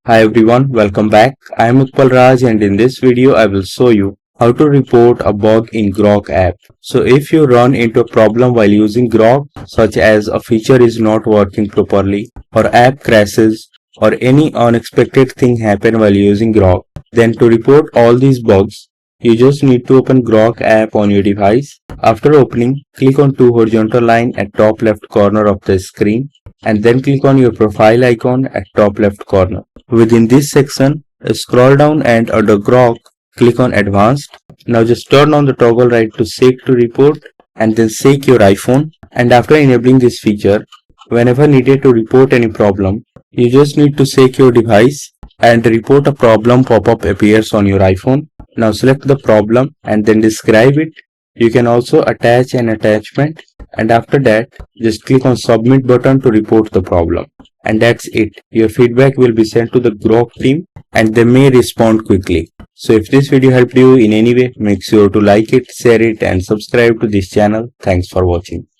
Hi everyone, welcome back. I am Utpal Raj and in this video I will show you how to report a bug in Grok app. So if you run into a problem while using Grok, such as a feature is not working properly or app crashes or any unexpected thing happen while using Grok, then to report all these bugs, you just need to open Grok app on your device. After opening, click on two horizontal lines at top left corner of the screen and then click on your profile icon at top left corner. Within this section, scroll down and under Grok, click on Advanced. Now just turn on the toggle right to Shake to Report and then shake your iPhone. And after enabling this feature, whenever needed to report any problem, you just need to shake your device and report a problem pop-up appears on your iPhone. Now select the problem and then describe it. You can also attach an attachment and after that just click on submit button to report the problem. And that's it. Your feedback will be sent to the Grok team and they may respond quickly. So if this video helped you in any way, make sure to like it, share it and subscribe to this channel. Thanks for watching.